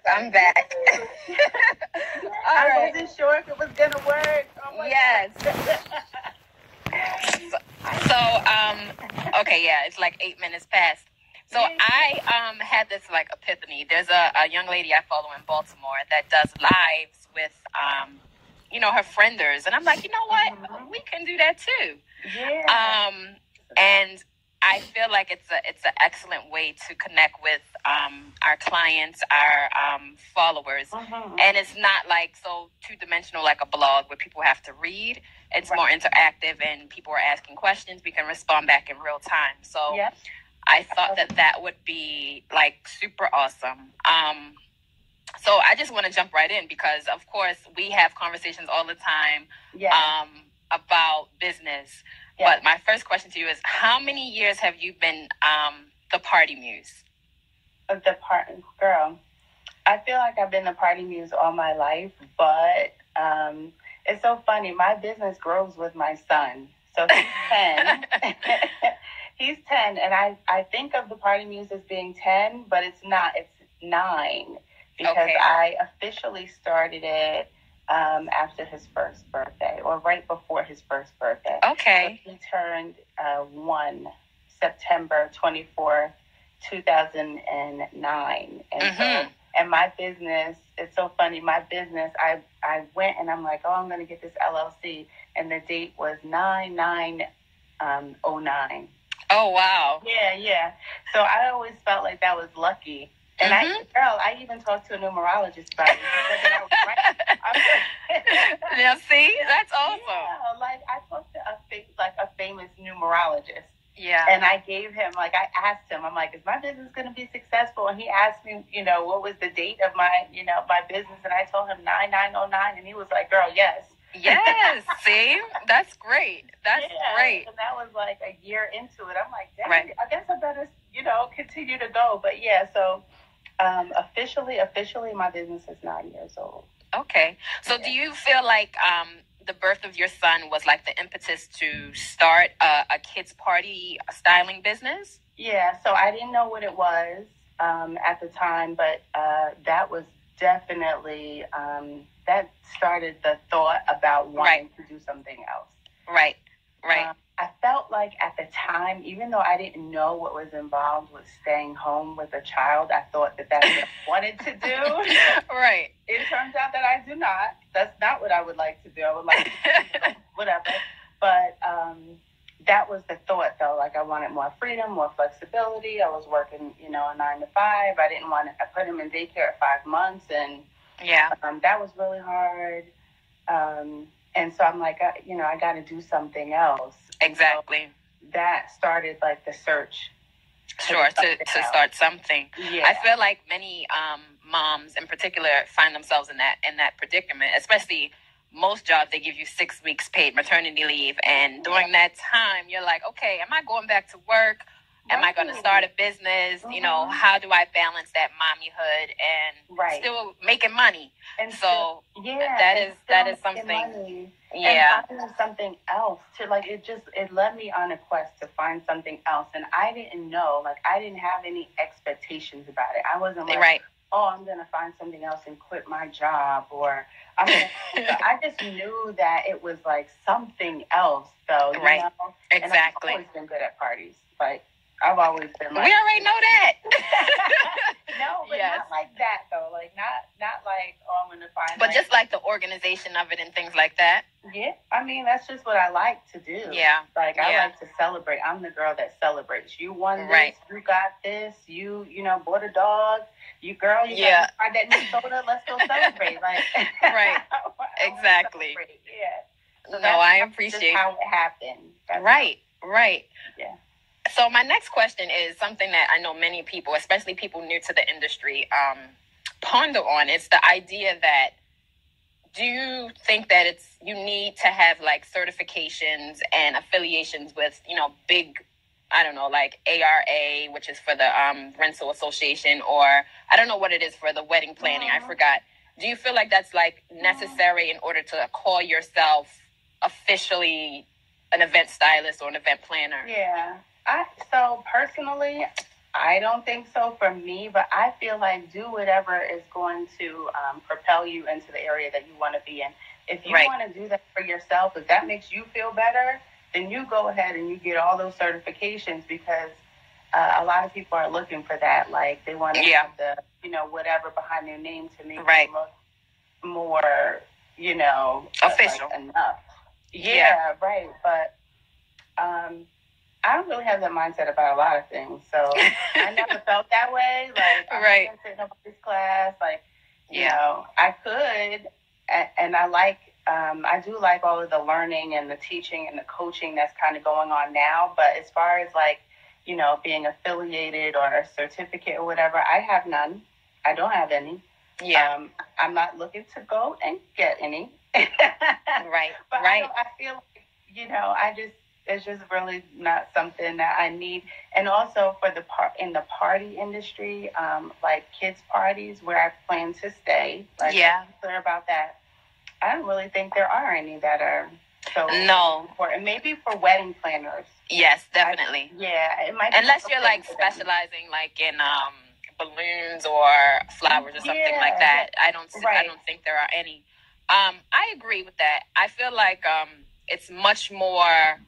I'm back. I wasn't sure if it was gonna work. Oh my Yes. Okay, yeah, it's like 8 minutes past. So I had this like epiphany. There's a young lady I follow in Baltimore that does lives with her frienders, and I'm like, you know what, we can do that too. Yeah. And I feel like it's an excellent way to connect with our clients, our followers, and it's not like so two-dimensional like a blog where people have to read. It's more interactive, and people are asking questions. We can respond back in real time. So I thought that would be like super awesome. So I just want to jump right in because, of course, we have conversations all the time about business. But my first question to you is, how many years have you been the Party Muse? Girl, I feel like I've been the Party Muse all my life, but it's so funny. My business grows with my son. So he's 10. He's 10, and I think of the Party Muse as being 10, but it's not. It's 9 because I officially started it after his first birthday, or right before his first birthday. Okay. So he turned 1 September 24th, 2009. And so, and my business, it's so funny, my business, I went and I'm like, I'm going to get this LLC. And the date was 9/9/09. Oh, wow. Yeah. So I always felt like that was lucky. And I even talked to a numerologist about it. I was right. Now, see, that's awesome. Yeah, like I talked to a famous numerologist. Yeah. And I gave him, I asked him, I'm like, is my business going to be successful? And he asked me, what was the date of my business? And I told him 9/9/09. And he was like, girl, yes. Yes. See, that's great. That's great. And that was like a year into it. I'm like, dang, I guess I better, continue to go. But yeah, so officially, my business is 9 years old. Okay. So do you feel like the birth of your son was like the impetus to start a kids' party styling business? Yeah. So I didn't know what it was at the time, but that was definitely that started the thought about wanting to do something else. Right. I felt like at the time, even though I didn't know what was involved with staying home with a child, I thought that that's what I wanted to do. Right. It turns out that I do not. That's not what I would like to do. I would like to do whatever. But that was the thought, though. Like, I wanted more freedom, more flexibility. I was working, a 9 to 5. I didn't want to. I put him in daycare at 5 months, and that was really hard. And so I'm like, I got to do something else. Exactly. So that started like the search. Sure, to start something. Yeah. I feel like many moms in particular find themselves in that predicament, especially most jobs, they give you 6 weeks paid maternity leave. And during that time, you're like, okay, am I going back to work? Am I going to start a business? How do I balance that mommyhood and still making money? And so that is something. Money. Yeah. And finding something else it led me on a quest to find something else. And I didn't know, I didn't have any expectations about it. I wasn't like, I'm going to find something else and quit my job, or I just knew that it was like something else, though. You know? Exactly. And I've always been good at parties. I've always been like, we already know that. No, but not like that, though. Not like, I'm going to find. But just like the organization of it and things like that. Yeah, I mean, that's just what I like to do. Yeah. I like to celebrate. I'm the girl that celebrates. You won this. You got this. You bought a dog. You got to find that new soda. Let's go celebrate. Right. Exactly. Celebrate. Yeah. So no, I appreciate how it happened. Right. Yeah. So my next question is something that I know many people, especially people new to the industry, ponder on. It's the idea that, do you think that you need to have certifications and affiliations with, big, I don't know, like ARA, which is for the rental association, or I don't know what it is for the wedding planning. I forgot. Do you feel like that's necessary in order to call yourself officially an event stylist or an event planner? Yeah. So personally, I don't think so for me, but I feel like do whatever is going to propel you into the area that you want to be in. If you want to do that for yourself, if that makes you feel better, then you go ahead and you get all those certifications, because a lot of people are looking for that. Like they want to have the, whatever behind their name to make it look more, official. Like enough. Yeah, right. But I don't really have that mindset about a lot of things. So I never felt that way. Like, I'm not going to sit in nobody's class. Like, I could, and I do like all of the learning and the teaching and the coaching that's kind of going on now. But as far as like, being affiliated or a certificate or whatever, I have none. I don't have any. Yeah. I'm not looking to go and get any. Right. But I feel like, it's just really not something that I need. And also for in the party industry, like kids parties where I plan to stay, like I'm clear about that. I don't really think there are any that are so important. Maybe for wedding planners. Yes, definitely. It might be unless you're like specializing like in balloons or flowers or something like that. I don't think there are any. I agree with that. I feel like it's much more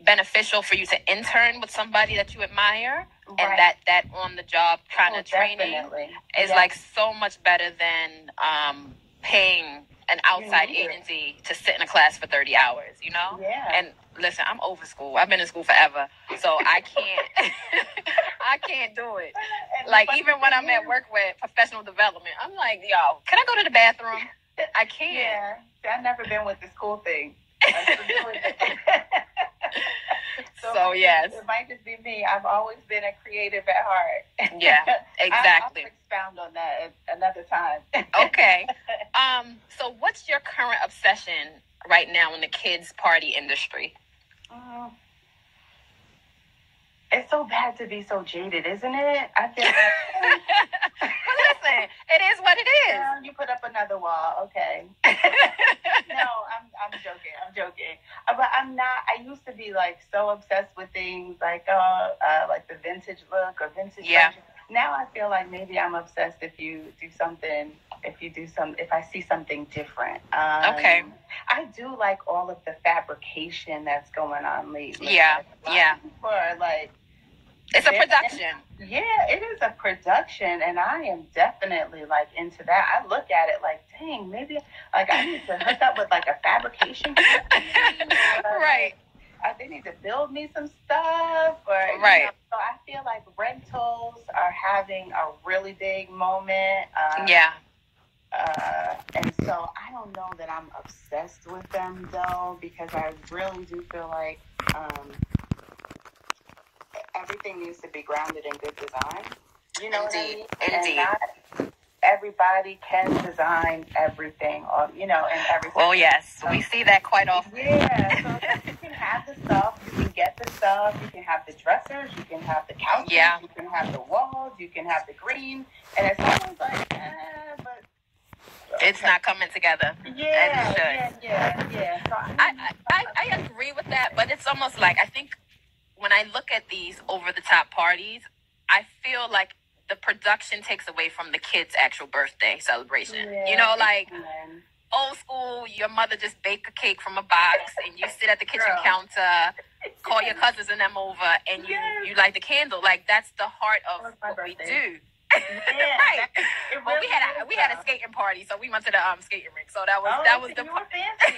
beneficial for you to intern with somebody that you admire, and that on the job kind of training is like so much better than paying an outside agency to sit in a class for 30 hours, And listen, I'm over school. I've been in school forever, so I can't I can't do it. Like even when I'm at work with professional development, I'm like, yo, can I go to the bathroom? I can't. Yeah, I've never been with the school thing. So yes, it might just be me. I've always been a creative at heart. Yeah, exactly. I'll expound on that another time. Okay. So what's your current obsession right now in the kids party industry? It's so bad to be so jaded, isn't it? I feel like... Well, listen, it is what it is. Yeah, you put up another wall, okay. No, I'm joking. But I'm not. I used to be like so obsessed with things like the vintage look or vintage fashion. Now I feel like maybe I'm obsessed if I see something different. Okay. I do like all of the fabrication that's going on lately. Yeah. It's a production. It is a production, and I am definitely like into that. I look at it like, dang, maybe like I need to hook up with like a fabrication company. Right. They need to build me some stuff, so I feel like rentals are having a really big moment. And so I don't know that I'm obsessed with them though, because I really do feel like everything needs to be grounded in good design. You know what I mean? Indeed. And not everybody can design everything, and everything. Well, yes, we see that quite often. Yeah, so you can have the stuff, you can get the stuff, you can have the dressers, you can have the couches, you can have the walls, you can have the green, and it's always like, but... It's not coming together. Yeah. So I agree with that, but it's almost like, I think when I look at these over-the-top parties, I feel like the production takes away from the kid's actual birthday celebration. Old school, your mother just bake a cake from a box and you sit at the kitchen counter, call your cousins and them over, and you light the candle. Like, that's the heart of what we do. Right. Well, we had a skating party, so we went to the skating rink. So that was the you were fancy.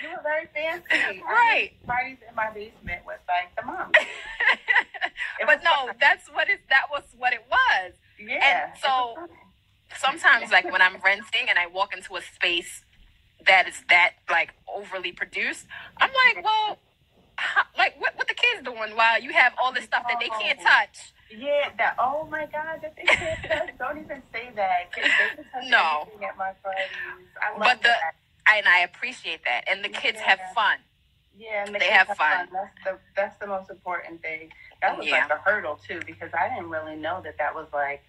You were very fancy. Right. Parties in my basement with like the mom. But no, that was what it was. Yeah. And so sometimes, like when I'm renting and I walk into a space that is that like overly produced, I'm like, well, what the kids doing while you have all this stuff that they can't touch? Yeah, oh my God, that they can't touch. Don't even say that. Kids, they can touch anything at my parties. I love that. And I appreciate that. And the kids have fun. Yeah, and they have fun. That's the most important thing. That was like a hurdle too, because I didn't really know that was like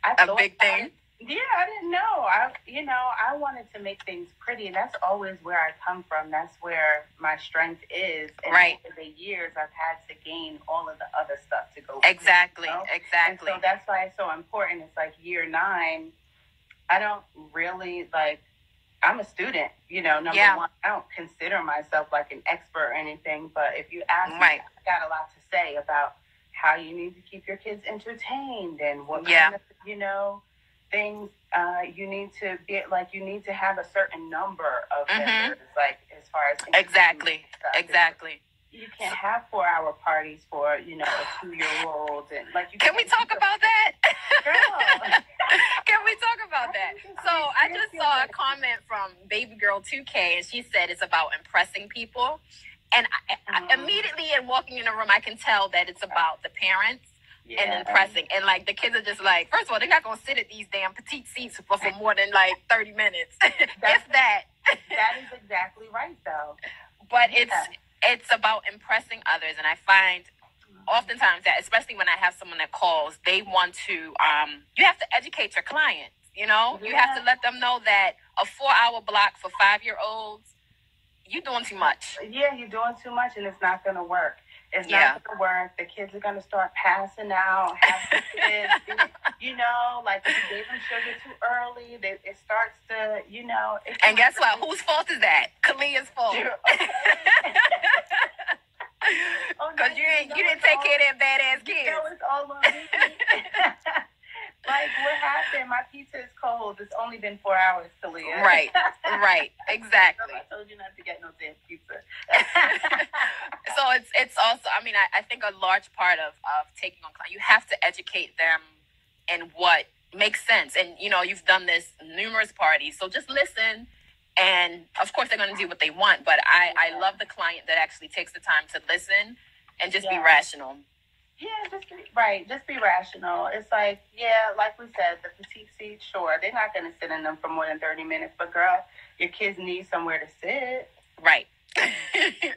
a big thing. Yeah, I didn't know. I wanted to make things pretty, and that's always where I come from. That's where my strength is. And Right. over the years, I've had to gain all of the other stuff to go. Exactly. Through, Exactly. And so that's why it's so important. It's like year 9. I don't really I'm a student, number one. I don't consider myself like an expert or anything, but if you ask me, I got a lot to say about how you need to keep your kids entertained and what kind of, things you need to be like. You need to have a certain number of members, like as far as exactly. You can't have 4-hour parties for a 2-year-old and like. Can we talk about that? Girl. Can we talk about that? So I just saw a comment from Baby Girl 2K, and she said it's about impressing people. And I immediately, in walking in the room, I can tell that it's about the parents. Yeah. And impressing. And like the kids are just like, first of all, they're not gonna sit at these damn petite seats for more than like 30 minutes. If that. That is exactly right though. But it's about impressing others, and I find oftentimes that, especially when I have someone that calls, they want to you have to educate your clients, you have to let them know that a 4-hour block for 5-year-olds, you're doing too much. Yeah, you're doing too much, and it's not gonna work. It's not going to work. The kids are going to start passing out. Have kids, like if you gave them sugar too early, it starts to, And guess what? Whose fault is that? Kalia's fault. Because you didn't take care of that badass kids. It's all on me. Like, what happened? My pizza is cold. It's only been 4 hours, Kalia. Right, exactly. I told you not to get no damn pizza. So it's also, I think a large part of taking on clients, you have to educate them in what makes sense. And, you've done this numerous parties, so just listen. And, of course, they're going to do what they want. But I love the client that actually takes the time to listen and just be rational. Yeah, just be rational. It's like, like we said, the petite seats, sure, they're not going to sit in them for more than 30 minutes. But, girl, your kids need somewhere to sit. Right.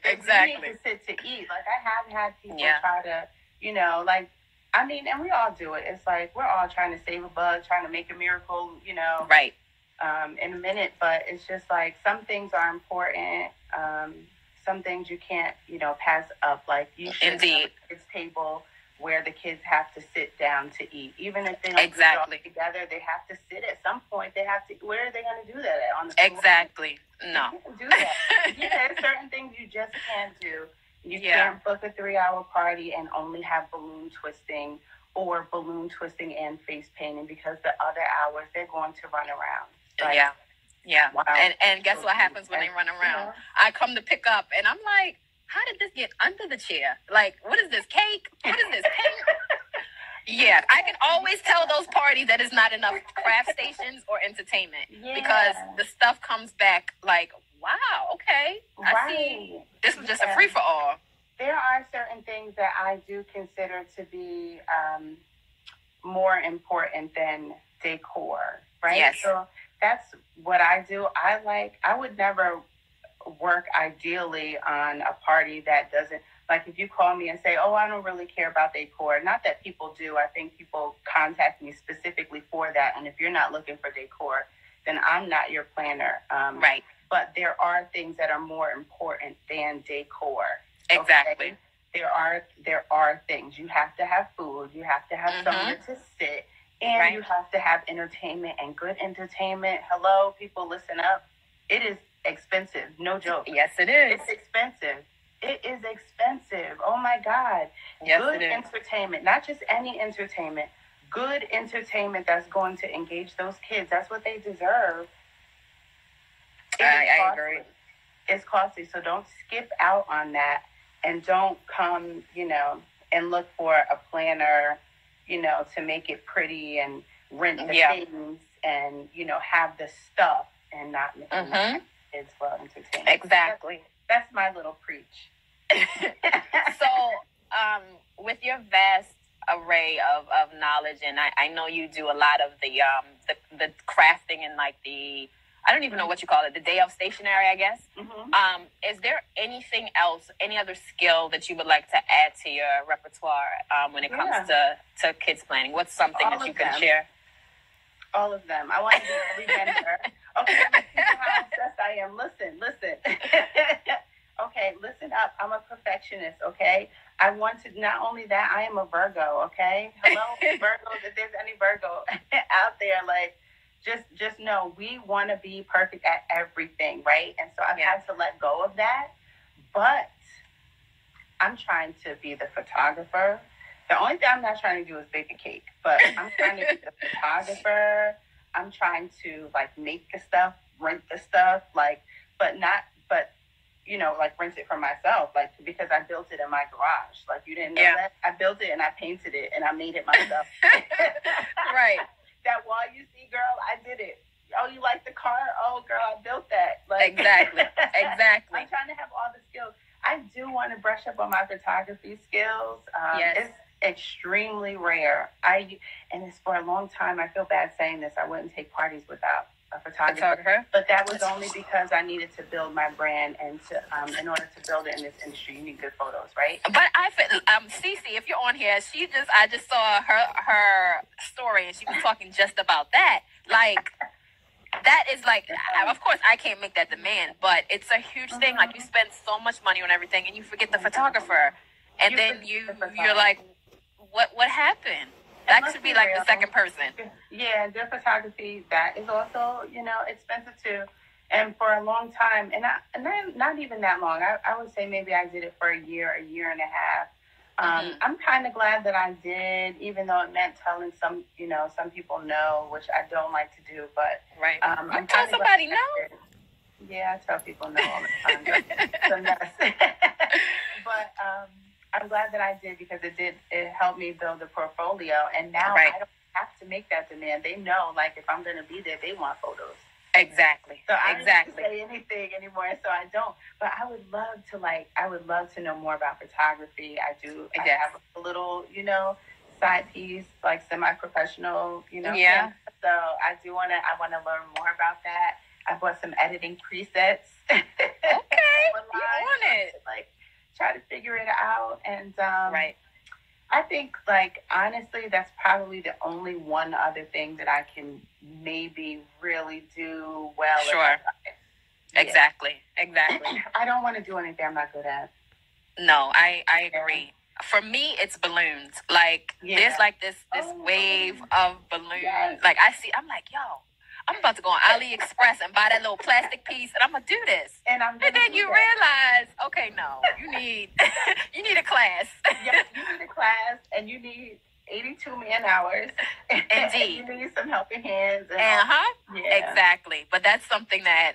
Exactly. They need to sit to eat. Like, I have had people try to, and we all do it. It's like we're all trying to save a bug, trying to make a miracle, Right. In a minute. But it's just like some things are important. Some things you can't, pass up. Like, you should have a kids' table where the kids have to sit down to eat. Even if they don't sit all together, they have to sit at some point. They have to. Where are they going to do that at? On the floor? Exactly. No. You can't do that. There's certain things you just can't do. You can't book a 3-hour party and only have balloon twisting or balloon twisting and face painting, because the other hours they're going to run around. Like, yeah. Wow. And guess what happens when they run around? I come to pick up, and I'm like, how did this get under the chair? Like, what is this, cake? What is this, paint? Yeah, I can always tell those parties that it's not enough craft stations or entertainment, because the stuff comes back like, wow, okay, I see. This was just a free-for-all. There are certain things that I do consider to be more important than decor, right? Yes. So that's what I do. I would never work ideally on a party that doesn't, like, if you call me and say, oh, I don't really care about decor. Not that people do. I think people contact me specifically for that. And if you're not looking for decor, then I'm not your planner. Right. But there are things that are more important than decor. Exactly. Okay? There are things. You have to have food. You have to have somewhere to sit. And you have to have entertainment, and good entertainment. Hello, people, listen up. It is expensive. No joke. Yes, it is. It's expensive. It is expensive. Oh, my God. Yes, good it is. Entertainment. Not just any entertainment. Good entertainment that's going to engage those kids. That's what they deserve. I agree. It's costly. So don't skip out on that. And don't come, and look for a planner, to make it pretty and rent the things and, have the stuff and not make kids well entertained. Exactly. That's my little preach. So, with your vast array of knowledge, and I know you do a lot of the crafting and like I don't even know what you call it, the day of stationery, I guess. Mm-hmm. Is there anything else, any other skill that you would like to add to your repertoire when it comes to kids planning? What's something that you can share? All of them. I want to be every vendor. Okay, let's see how obsessed I am. Listen. Okay, listen up. I'm a perfectionist, okay? I want to, not only that, I am a Virgo, okay? Hello, Virgos, if there's any Virgo out there, like, just know we want to be perfect at everything, right? And so I've had to let go of that. But I'm trying to be the photographer. The only thing I'm not trying to do is bake a cake, but I'm trying to be the photographer. I'm trying to like make the stuff, rent the stuff, like, but you know, like rent it for myself, like, because I built it in my garage. Like, you didn't know that? I built it and I painted it and I made it myself. Right. That wall you see, girl, I did it. Oh, you like the car? Oh, girl, I built that. Like, exactly. I'm trying to have all the skills. I do want to brush up on my photography skills. It's extremely rare. And it's for a long time. I feel bad saying this. I wouldn't take parties without a photographer. But that was only because I needed to build my brand, and to in order to build it in this industry, you need good photos, right? But I feel Cece, if you're on here, I just saw her story, and she was talking just about that. Like, that is like, of course, I can't make that demand, but it's a huge thing. Like, you spend so much money on everything, and you forget the photographer, and then you're like, what happened? That should be like the second person. Yeah, good photography, that is also, you know, expensive too. And for a long time, and not even that long, I would say maybe I did it for a year and a half. I'm kind of glad that I did, even though it meant telling some people no, which I don't like to do. But I'm tell somebody no. Yeah, I tell people no all the time. It's a mess. But I'm glad that I did, because it helped me build a portfolio, and now I don't have to make that demand. They know, like, if I'm going to be there, they want photos. Exactly. So I don't have to say anything anymore, so I don't. But I would love to know more about photography. I have a little, you know, side piece, like semi-professional, you know. Yeah. So I want to learn more about that. I bought some editing presets. Okay. You want it. Like, try to figure it out. And I think, like, honestly, that's probably the only one other thing that I can maybe really do well. Sure. Exactly. I don't want to do anything I'm not good at. No, I agree. For me, it's balloons. Like, there's like this wave of balloons. Yes. Like, I'm like, yo, I'm about to go on AliExpress and buy that little plastic piece, and I'm gonna do this. And then you realize, okay, no, you need a class. Yes, you need a class, and you need 82 man-hours. Indeed. You need some helping hands. Exactly. But that's something that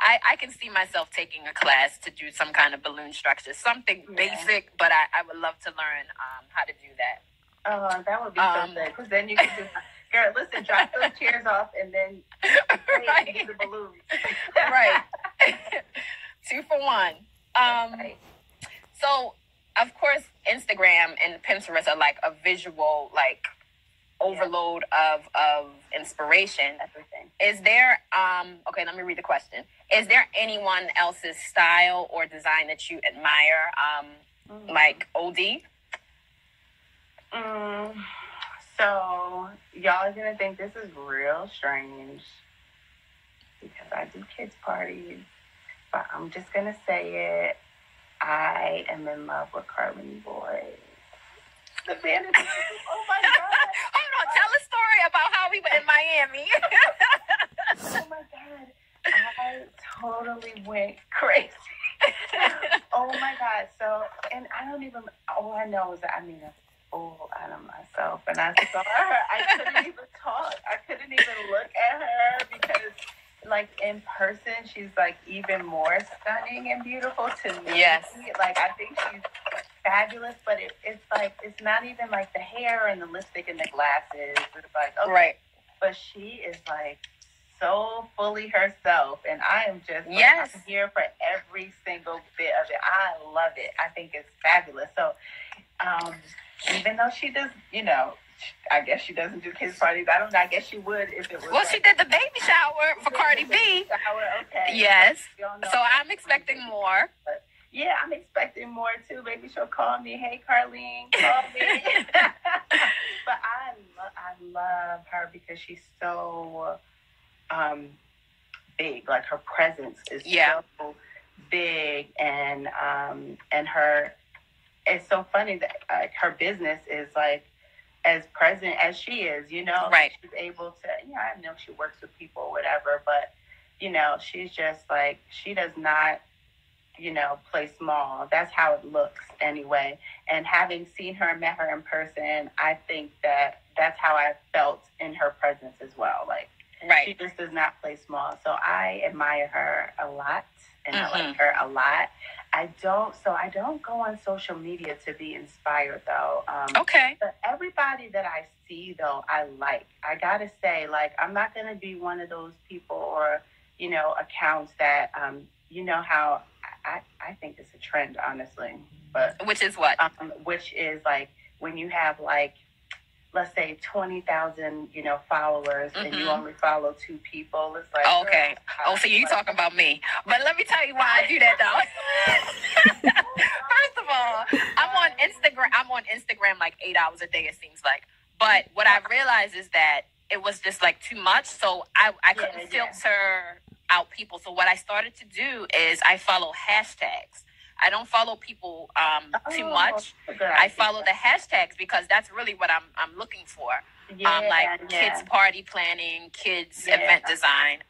I can see myself taking a class to do some kind of balloon structure, something basic, but I would love to learn how to do that. Oh, that would be so good, because then you can do. Girl, listen, drop those chairs off and then do the balloons. Right. 2 for 1. So, of course, Instagram and Pinterest are like a visual, like, overload of inspiration. Everything. Is there, okay, let me read the question. Is there anyone else's style or design that you admire, like OD? So, y'all are going to think this is real strange, because I do kids' parties, but I'm just going to say it. I am in love with Carlene Boyd. The band is, oh my God. Hold on, tell a story about how we were in Miami. Oh my God. I totally went crazy. Oh my God. So, and all I know is that I mean, full out of myself, and I saw her. I couldn't even talk. I couldn't even look at her, because, like, in person, she's like even more stunning and beautiful to me. Yes. Like, I think she's fabulous, but it's like, it's not even like the hair and the lipstick and the glasses. It's like, okay. Right. But she is like so fully herself, and I am just I'm here for every single bit of it. I love it. I think it's fabulous. So, even though she does, you know, I guess she doesn't do kids parties. I don't know. I guess she would if it was. Well, she did the baby shower for Cardi B. Okay. Yes. So I'm expecting more. But Yeah, I'm expecting more too. Maybe she'll call me. Hey, Carlene, call me. But I love her because she's so big. Like her presence is so big, and her. It's so funny that her business is like as present as she is. You know, right? She's able to. Yeah, I know she works with people, or whatever, but you know, she's just like she does not. You know, play small. That's how it looks anyway. And having seen her and met her in person, I think that that's how I felt in her presence as well. Like, right. She just does not play small. So I admire her a lot, and I like her a lot. I don't go on social media to be inspired though. Okay. But everybody that I see though, I like. I gotta say, like, I'm not gonna be one of those people or, you know, accounts that you know how I think it's a trend, honestly. But which is what? Which is like when you have like, let's say 20,000, you know, followers, and you only follow 2 people. It's like, okay. So you talking about me? But let me tell you why I do that though. First of all, I'm on Instagram like 8 hours a day. It seems like. But what I realized is that it was just like too much, so I couldn't filter out people. So what I started to do is I follow hashtags. I don't follow people too much. I follow the hashtags because that's really what I'm looking for. Kids party planning, kids event design.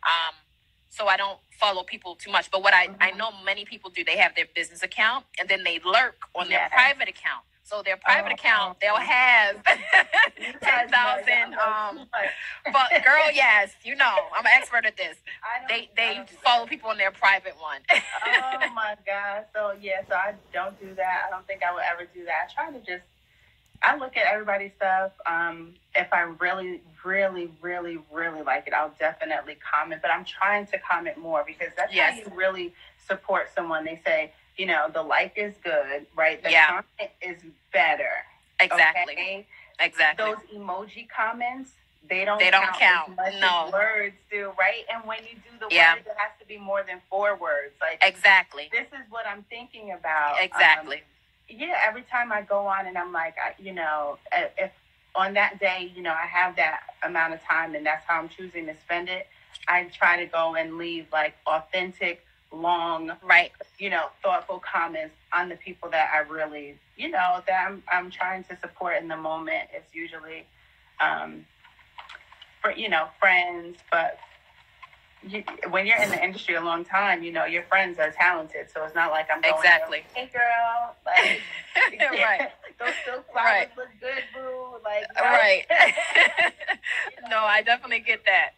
So I don't follow people too much. But what I know many people do, they have their business account and then they lurk on their private account. So their private account, they'll have 10,000. But girl, yes, you know, I'm an expert at this. They follow people on their private one. Oh my God. So I don't do that. I don't think I would ever do that. I look at everybody's stuff. If I really, really, really, really like it, I'll definitely comment. But I'm trying to comment more because that's how you really support someone. They say, you know, the like is good, right? The comment is better. Exactly. Okay? Exactly. Those emoji comments, they don't count. As much as words do, right? And when you do the words, it has to be more than 4 words. Like, exactly. This is what I'm thinking about. Exactly. Every time I go on and I'm like, you know, if on that day, you know, I have that amount of time and that's how I'm choosing to spend it, I try to go and leave like authentic, long, you know, thoughtful comments on the people that I really, you know, that I'm trying to support in the moment. It's usually, for, you know, friends, but when you're in the industry a long time, you know, your friends are talented. So it's not like I'm going, hey girl, like, those silk flowers look good, boo. Like, No, I definitely get that.